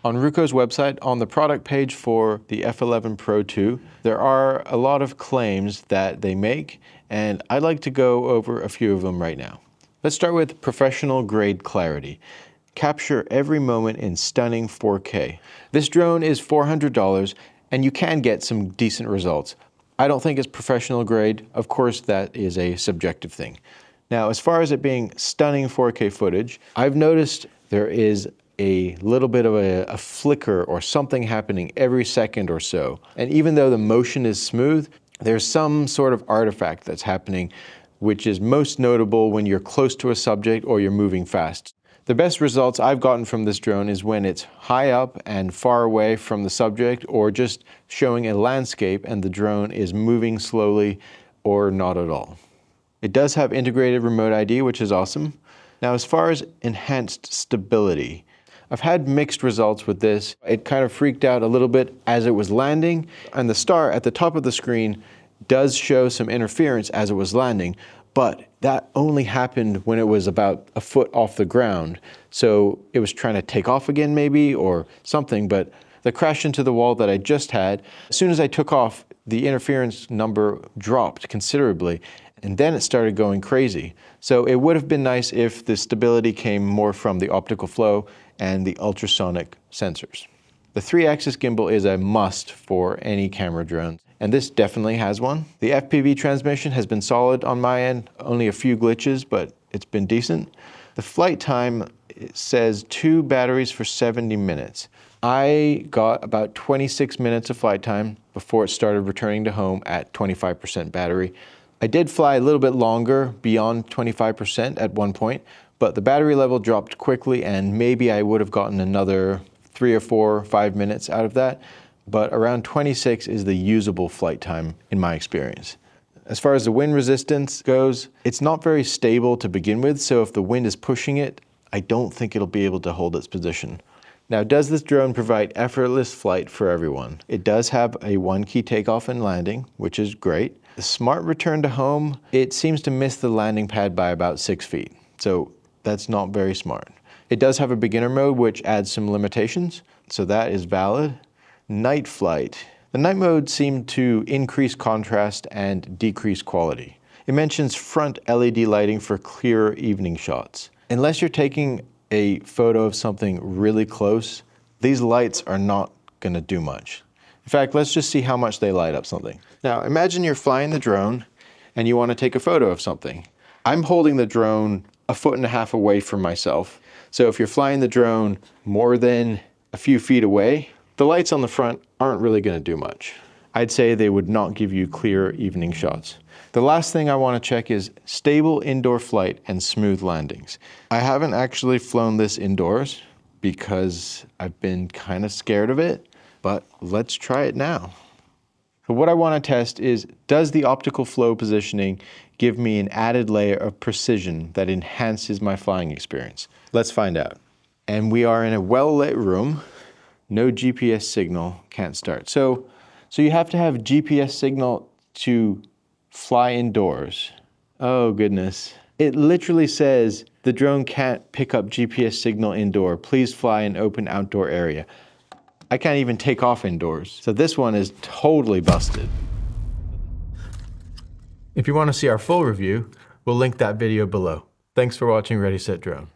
On RUKO's website, on the product page for the F11 Pro 2, there are a lot of claims that they make, and I'd like to go over a few of them right now. Let's start with professional grade clarity. Capture every moment in stunning 4K. This drone is $400 and you can get some decent results. I don't think it's professional grade. Of course, that is a subjective thing. Now, as far as it being stunning 4K footage, I've noticed there is a little bit of a flicker or something happening every second or so. And even though the motion is smooth, there's some sort of artifact that's happening, which is most notable when you're close to a subject or you're moving fast. The best results I've gotten from this drone is when it's high up and far away from the subject, or just showing a landscape and the drone is moving slowly or not at all. It does have integrated remote ID, which is awesome. Now, as far as enhanced stability, I've had mixed results with this. It kind of freaked out a little bit as it was landing, and the star at the top of the screen does show some interference as it was landing, but that only happened when it was about a foot off the ground. So it was trying to take off again maybe, or something, but the crash into the wall that I just had, as soon as I took off, the interference number dropped considerably, and then it started going crazy. So it would have been nice if the stability came more from the optical flow and the ultrasonic sensors. The 3-axis gimbal is a must for any camera drone, and this definitely has one. The FPV transmission has been solid on my end, only a few glitches, but it's been decent. The flight time, it says 2 batteries for 70 minutes. I got about 26 minutes of flight time before it started returning to home at 25% battery. I did fly a little bit longer, beyond 25% at one point, but the battery level dropped quickly and maybe I would have gotten another 3 or 4 or 5 minutes out of that, but around 26 is the usable flight time in my experience. As far as the wind resistance goes, it's not very stable to begin with, so if the wind is pushing it, I don't think it'll be able to hold its position. Now, does this drone provide effortless flight for everyone? It does have a 1-key takeoff and landing, which is great. The smart return to home, it seems to miss the landing pad by about 6 feet, so that's not very smart. It does have a beginner mode, which adds some limitations, so that is valid. Night flight. The night mode seemed to increase contrast and decrease quality. It mentions front LED lighting for clearer evening shots. Unless you're taking a photo of something really close, these lights are not going to do much. In fact, let's just see how much they light up something. Now, imagine you're flying the drone and you want to take a photo of something. I'm holding the drone 1.5 feet away from myself. So if you're flying the drone more than a few feet away, the lights on the front aren't really going to do much. I'd say they would not give you clear evening shots. The last thing I want to check is stable indoor flight and smooth landings. I haven't actually flown this indoors because I've been kind of scared of it, but let's try it now. So what I want to test is, does the optical flow positioning give me an added layer of precision that enhances my flying experience? Let's find out. And we are in a well-lit room. No GPS signal, can't start. So you have to have GPS signal to fly indoors. Oh goodness. It literally says the drone can't pick up GPS signal indoor. Please fly in open outdoor area. I can't even take off indoors. So this one is totally busted. If you want to see our full review, we'll link that video below. Thanks for watching Ready Set Drone.